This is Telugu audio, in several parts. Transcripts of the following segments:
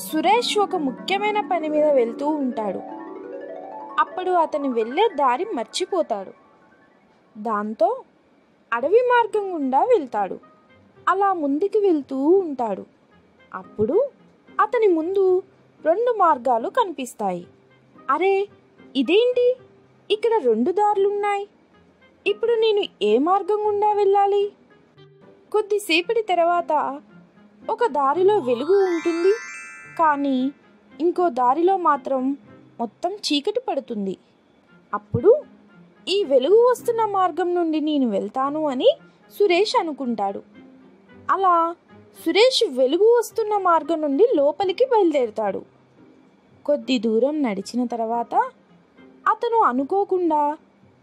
సురేష్ ఒక ముఖ్యమైన పని మీద వెళ్తూ ఉంటాడు. అప్పుడు అతను వెళ్ళే దారి మర్చిపోతాడు. దాంతో అడవి మార్గం గుండా వెళ్తాడు. అలా ముందుకు వెళ్తూ ఉంటాడు. అప్పుడు అతని ముందు 2 మార్గాలు కనిపిస్తాయి. అరే, ఇదేంటి, ఇక్కడ 2 దారులున్నాయి. ఇప్పుడు నేను ఏ మార్గం గుండా వెళ్ళాలి? కొద్దిసేపటి తర్వాత ఒక దారిలో వెలుగు ఉంటుంది, కానీ ఇంకో దారిలో మాత్రం మొత్తం చీకటి పడుతుంది. అప్పుడు ఈ వెలుగు వస్తున్న మార్గం నుండి నేను వెళ్తాను అని సురేష్ అనుకుంటాడు. అలా సురేష్ వెలుగు వస్తున్న మార్గం నుండి లోపలికి బయలుదేరుతాడు. కొద్ది దూరం నడిచిన తర్వాత అతను అనుకోకుండా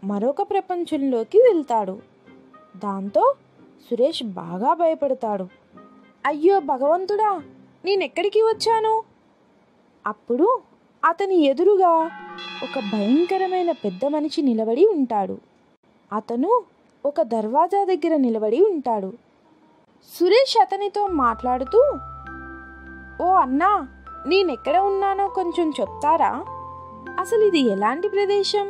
మరొక ప్రపంచంలోకి వెళ్తాడు. దాంతో సురేష్ బాగా భయపడతాడు. అయ్యో భగవంతుడా, నేనెక్కడికి వచ్చాను? అప్పుడు అతని ఎదురుగా ఒక భయంకరమైన పెద్ద మనిషి నిలబడి ఉంటాడు. అతను ఒక దర్వాజా దగ్గర నిలబడి ఉంటాడు. సురేష్ అతనితో మాట్లాడుతూ, ఓ అన్నా, నేనెక్కడ ఉన్నానో కొంచెం చెప్తారా? అసలు ఇది ఎలాంటి ప్రదేశం?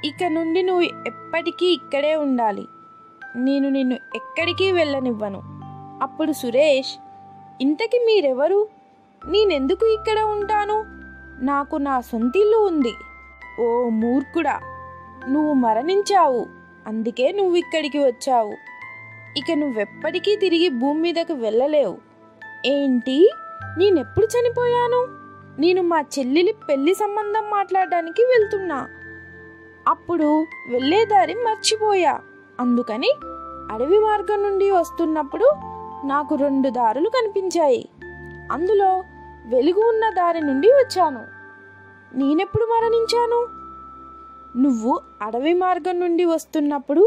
ఇక నుండి నువ్వు ఎప్పటికీ ఇక్కడే ఉండాలి. నేను నిన్ను ఎక్కడికి వెళ్ళనివ్వను. అప్పుడు సురేష్, ఇంతకీ మీరెవరు? నేనెందుకు ఇక్కడ ఉంటాను? నాకు నా సొంతిల్లు ఉంది. ఓ మూర్ఖుడా, నువ్వు మరణించావు, అందుకే నువ్వు ఇక్కడికి వచ్చావు. ఇక నువ్వెప్పటికీ తిరిగి భూమి మీదకు వెళ్ళలేవు. ఏంటి, నేనెప్పుడు చనిపోయాను? నేను మా చెల్లెలి పెళ్లి సంబంధం మాట్లాడడానికి వెళ్తున్నా. అప్పుడు వెళ్ళే దారి మర్చిపోయా. అందుకని అడవి మార్గం నుండి వస్తున్నప్పుడు నాకు 2 దారులు కనిపించాయి. అందులో వెలుగు ఉన్న దారి నుండి వచ్చాను. నేనెప్పుడు మరణించాను? నువ్వు అడవి మార్గం నుండి వస్తున్నప్పుడు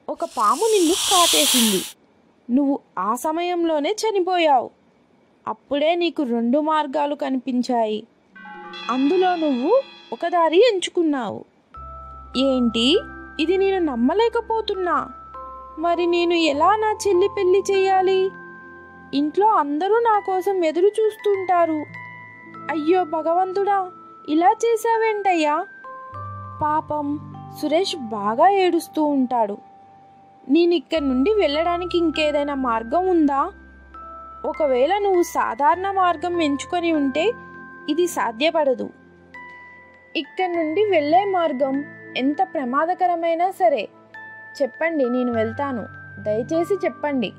ఒక పాము నిన్ను కాటేసింది. నువ్వు ఆ సమయంలోనే చనిపోయావు. అప్పుడే నీకు 2 మార్గాలు కనిపించాయి. అందులో నువ్వు ఒక దారి ఎంచుకున్నావు. ఏంటి, ఇది నేను నమ్మలేకపోతున్నా. మరి నేను ఎలా నా చెల్లి పెళ్లి చేయాలి? ఇంట్లో అందరూ నా కోసం ఎదురు చూస్తుంటారు. అయ్యో భగవంతుడా, ఇలా చేసావేంటయ్యా? పాపం సురేష్ బాగా ఏడుస్తూ ఉంటాడు. నేను ఇక్కడి నుండి వెళ్ళడానికి ఇంకేదైనా మార్గం ఉందా? ఒకవేళ నువ్వు సాధారణ మార్గం ఎంచుకొని ఉంటే ఇది సాధ్యపడదు. ఇక్కడి నుండి వెళ్ళే మార్గం ఎంత ప్రమాదకరమైనా సరే చెప్పండి, నేను వెళ్తాను. దయచేసి చెప్పండి.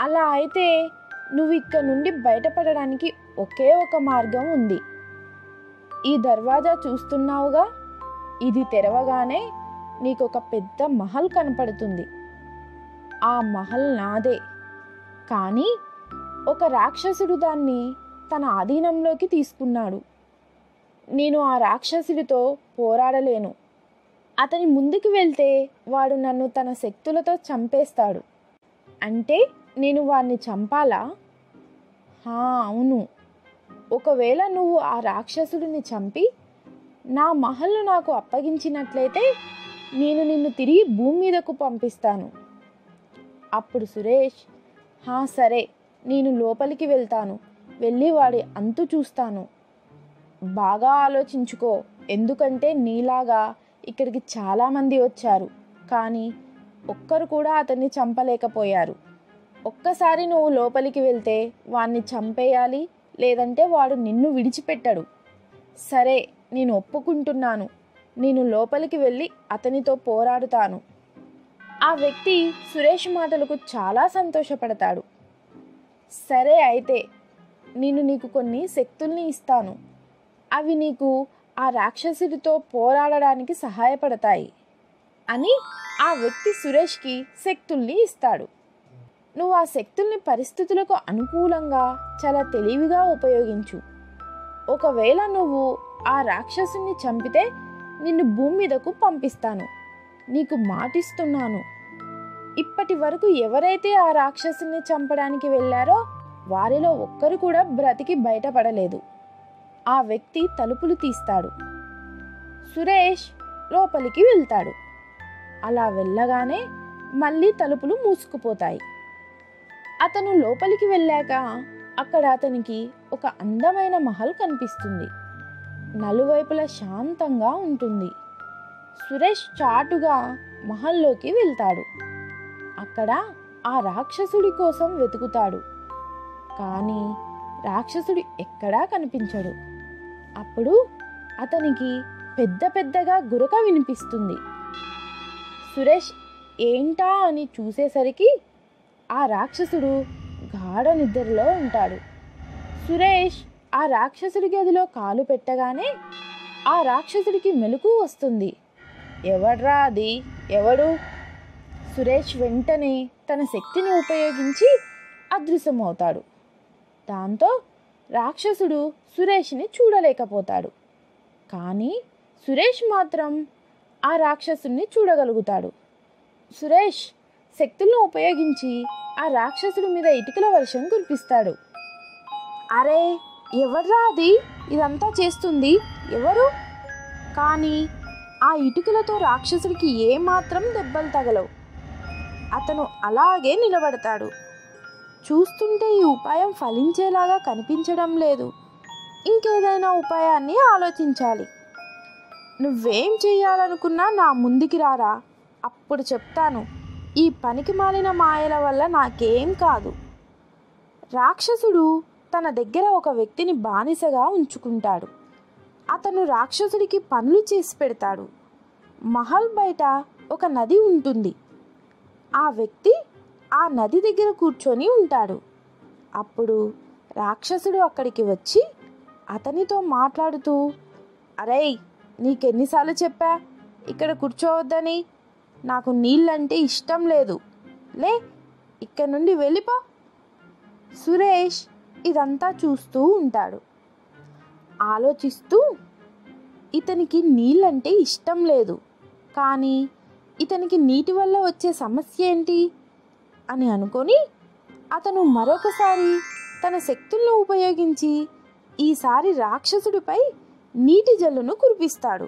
అలా అయితే నువ్వు ఇక్కడ నుండి బయటపడడానికి ఒకే ఒక మార్గం ఉంది. ఈ దర్వాజా చూస్తున్నావుగా, ఇది తెరవగానే నీకు ఒక పెద్ద మహల్ కనపడుతుంది. ఆ మహల్ నాదే, కానీ ఒక రాక్షసుడు దాన్ని తన ఆధీనంలోకి తీసుకున్నాడు. నేను ఆ రాక్షసుడితో పోరాడలేను. అతని ముందుకు వెళ్తే వాడు నన్ను తన శక్తులతో చంపేస్తాడు. అంటే నేను వాడిని చంపాలా? అవును. ఒకవేళ నువ్వు ఆ రాక్షసుడిని చంపి నా మహల్ను నాకు అప్పగించినట్లయితే నేను నిన్ను తిరిగి భూమి మీదకు పంపిస్తాను. అప్పుడు సురేష్, సరే, నేను లోపలికి వెళ్తాను. వెళ్ళి వాడి అంతు చూస్తాను. బాగా ఆలోచించుకో, ఎందుకంటే నీలాగా ఇక్కడికి చాలామంది వచ్చారు, కానీ ఒక్కరు కూడా అతన్ని చంపలేకపోయారు. ఒక్కసారి నువ్వు లోపలికి వెళ్తే వాణ్ణి చంపేయాలి, లేదంటే వాడు నిన్ను విడిచిపెట్టడు. సరే, నేను ఒప్పుకుంటున్నాను. నేను లోపలికి వెళ్ళి అతనితో పోరాడుతాను. ఆ వ్యక్తి సురేష్ మాటలకు చాలా సంతోషపడతాడు. సరే అయితే నేను నీకు కొన్ని శక్తుల్ని ఇస్తాను. అవి నీకు ఆ రాక్షసుడితో పోరాడడానికి సహాయపడతాయి అని ఆ వ్యక్తి సురేష్కి శక్తుల్ని ఇస్తాడు. నువ్వు ఆ శక్తుల్ని పరిస్థితులకు అనుకూలంగా చాలా తెలివిగా ఉపయోగించు. ఒకవేళ నువ్వు ఆ రాక్షసుని చంపితే నిన్ను భూమి మీదకు పంపిస్తాను. నీకు మాటిస్తున్నాను. ఇప్పటి వరకు ఎవరైతే ఆ రాక్షసుని చంపడానికి వెళ్ళారో వారిలో ఒక్కరు కూడా బ్రతికి బయటపడలేదు. ఆ వ్యక్తి తలుపులు తీస్తాడు. సురేష్ లోపలికి వెళ్తాడు. అలా వెళ్ళగానే మళ్ళీ తలుపులు మూసుకుపోతాయి. అతను లోపలికి వెళ్ళాక అక్కడ అతనికి ఒక అందమైన మహల్ కనిపిస్తుంది. నలువైపులా శాంతంగా ఉంటుంది. సురేష్ చాటుగా మహల్లోకి వెళ్తాడు. అక్కడ ఆ రాక్షసుడి కోసం వెతుకుతాడు. కానీ రాక్షసుడు ఎక్కడా కనిపించడు. అప్పుడు అతనికి పెద్ద పెద్దగా గురక వినిపిస్తుంది. సురేష్ ఏంటా అని చూసేసరికి ఆ రాక్షసుడు గాఢ నిద్రలో ఉంటాడు. సురేష్ ఆ రాక్షసుడి గదిలో కాలు పెట్టగానే ఆ రాక్షసుడికి మెలకువ వస్తుంది. ఎవడ్రా అది? ఎవడు? సురేష్ వెంటనే తన శక్తిని ఉపయోగించి అదృశ్యమవుతాడు. దాంతో రాక్షసుడు సురేష్ని చూడలేకపోతాడు. కానీ సురేష్ మాత్రం ఆ రాక్షసుని చూడగలుగుతాడు. సురేష్ శక్తులను ఉపయోగించి ఆ రాక్షసుడి మీద ఇటుకల వర్షం కురిపిస్తాడు. అరే ఎవర్రా అది? ఇదంతా చేస్తుంది ఎవరు? కానీ ఆ ఇటుకలతో రాక్షసుడికి ఏమాత్రం దెబ్బలు తగలవు. అతను అలాగే నిలబడతాడు. చూస్తుంటే ఈ ఉపాయం ఫలించేలాగా కనిపించడం లేదు. ఇంకేదైనా ఉపాయాన్ని ఆలోచించాలి. నువ్వేం చేయాలనుకున్నా నా ముందుకి రారా, అప్పుడు చెప్తాను. ఈ పనికి మాలిన మాయల వల్ల నాకేం కాదు. రాక్షసుడు తన దగ్గర ఒక వ్యక్తిని బానిసగా ఉంచుకుంటాడు. అతను రాక్షసుడికి పనులు చేసి పెడతాడు. మహల్ బయట ఒక నది ఉంటుంది. ఆ వ్యక్తి ఆ నది దగ్గర కూర్చొని ఉంటాడు. అప్పుడు రాక్షసుడు అక్కడికి వచ్చి అతనితో మాట్లాడుతూ, అరేయ్, నీకెన్నిసార్లు చెప్పా ఇక్కడ కూర్చోవద్దని? నాకు నీళ్ళంటే ఇష్టం లేదు. లే, ఇక్కడ నుండి వెళ్ళిపో. సురేష్ ఇదంతా చూస్తూ ఉంటాడు. ఆలోచిస్తూ, ఇతనికి నీళ్ళంటే ఇష్టం లేదు, కానీ ఇతనికి నీటి వల్ల వచ్చే సమస్య ఏంటి అని అనుకొని అతను మరొకసారి తన శక్తులను ఉపయోగించి ఈసారి రాక్షసుడిపై నీటి జల్లును కురిపిస్తాడు.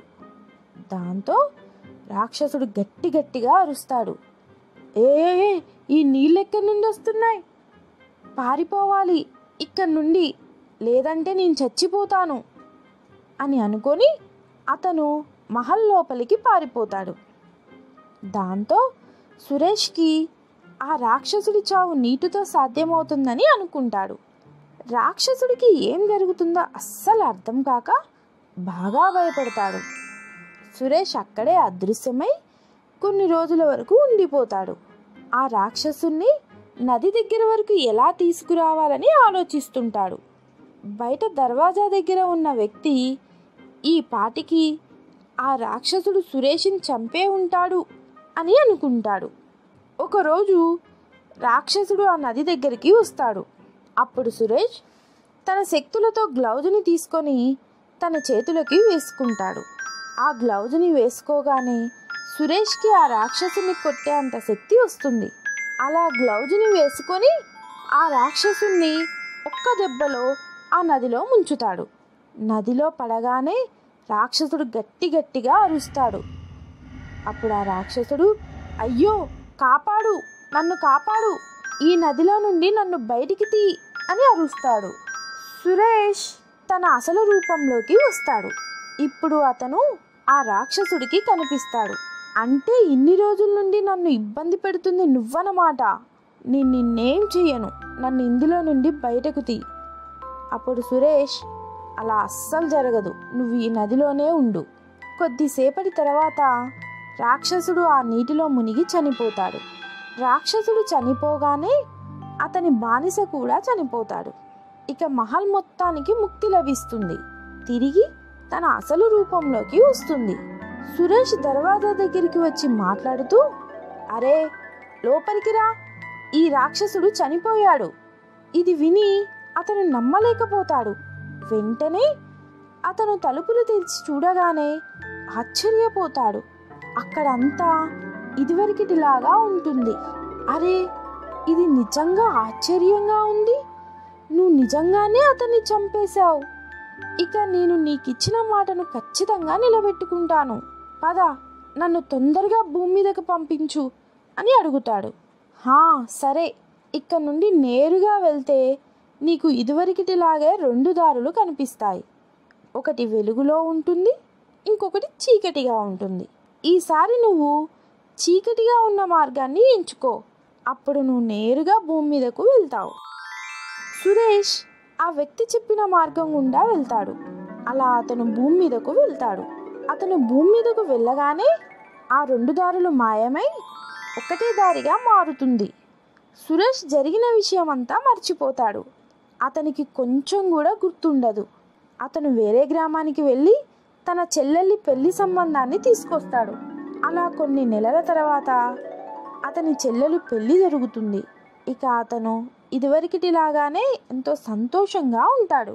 దాంతో రాక్షసుడు గట్టి గట్టిగా అరుస్తాడు. ఏ ఈ నీళ్ళు ఎక్కడి నుండి వస్తున్నాయి? పారిపోవాలి ఇక్కడి నుండి, లేదంటే నేను చచ్చిపోతాను అని అనుకొని అతను మహల్ లోపలికి పారిపోతాడు. దాంతో సురేష్కి ఆ రాక్షసుడి చావు నీటితో సాధ్యమవుతుందని అనుకుంటాడు. రాక్షసుడికి ఏం జరుగుతుందో అస్సలు అర్థం కాక బాగా భయపడతాడు. సురేష్ అక్కడే అదృశ్యమై కొన్ని రోజుల వరకు ఉండిపోతాడు. ఆ రాక్షసుని నది దగ్గర వరకు ఎలా తీసుకురావాలని ఆలోచిస్తుంటాడు. బయట దర్వాజా దగ్గర ఉన్న వ్యక్తి ఈ పాటికి ఆ రాక్షసుడు సురేష్ని చంపే ఉంటాడు అని అనుకుంటాడు. ఒకరోజు రాక్షసుడు ఆ నది దగ్గరికి వస్తాడు. అప్పుడు సురేష్ తన శక్తులతో గ్లౌజుని తీసుకొని తన చేతులకి వేసుకుంటాడు. ఆ గ్లౌజుని వేసుకోగానే సురేష్కి ఆ రాక్షసుని కొట్టే అంత శక్తి వస్తుంది. అలా గ్లౌజుని వేసుకొని ఆ రాక్షసుని ఒక్క దెబ్బలో ఆ నదిలో ముంచుతాడు. నదిలో పడగానే రాక్షసుడు గట్టి గట్టిగా అరుస్తాడు. అప్పుడు ఆ రాక్షసుడు, అయ్యో కాపాడు, నన్ను కాపాడు, ఈ నదిలో నుండి నన్ను బయటికి తీ అని అరుస్తాడు. సురేష్ తన అసలు రూపంలోకి వస్తాడు. ఇప్పుడు అతను ఆ రాక్షసుడికి కనిపిస్తాడు. అంటే ఇన్ని రోజుల నుండి నన్ను ఇబ్బంది పెడుతుంది నువ్వన్నమాట. నేను నిన్నేం చెయ్యను, నన్ను ఇందులో నుండి బయటకు తీ. అప్పుడు సురేష్, అలా అస్సలు జరగదు, నువ్వు ఈ నదిలోనే ఉండు. కొద్దిసేపటి తర్వాత రాక్షసుడు ఆ నీటిలో మునిగి చనిపోతాడు. రాక్షసుడు చనిపోగానే అతని బానిస కూడా చనిపోతాడు. ఇక మహల్ మొత్తానికి ముక్తి లభిస్తుంది. తిరిగి తన అసలు రూపంలోకి వస్తుంది. సురేష్ దర్వాజా దగ్గరికి వచ్చి మాట్లాడుతూ, అరే లోపలికి రా, ఈ రాక్షసుడు చనిపోయాడు. ఇది విని అతను నమ్మలేకపోతాడు. వెంటనే అతను తలుపులు తెరిచి చూడగానే ఆశ్చర్యపోతాడు. అక్కడంతా ఇదివరకటిలాగా ఉంటుంది. అరే ఇది నిజంగా ఆశ్చర్యంగా ఉంది, నువ్వు నిజంగానే అతన్ని చంపేశావు. ఇక నేను నీకిచ్చిన మాటను ఖచ్చితంగా నిలబెట్టుకుంటాను. పద, నన్ను తొందరగా భూమి మీదకు పంపించు అని అడుగుతాడు. హా సరే ఇక్కడ నుండి నేరుగా వెళ్తే నీకు ఇదివరకటిలాగే 2 దారులు కనిపిస్తాయి. ఒకటి వెలుగులో ఉంటుంది, ఇంకొకటి చీకటిగా ఉంటుంది. ఈసారి నువ్వు చీకటిగా ఉన్న మార్గాన్ని ఎంచుకో. అప్పుడు నువ్వు నేరుగా భూమి మీదకు వెళ్తావు. సురేష్ ఆ వ్యక్తి చెప్పిన మార్గం గుండా వెళ్తాడు. అలా అతను భూమి మీదకు వెళ్తాడు. అతను భూమి మీదకు వెళ్ళగానే ఆ 2 దారులు మాయమై ఒకటే దారిగా మారుతుంది. సురేష్ జరిగిన విషయం అంతా మర్చిపోతాడు. అతనికి కొంచెం కూడా గుర్తుండదు. అతను వేరే గ్రామానికి వెళ్ళి తన చెల్లెలి పెళ్లి సంబంధాన్ని తీసుకొస్తాడు. అలా కొన్ని నెలల తర్వాత అతని చెల్లెలు పెళ్లి జరుగుతుంది. ఇక అతను ఇదివరకటిలాగానే ఎంతో సంతోషంగా ఉంటాడు.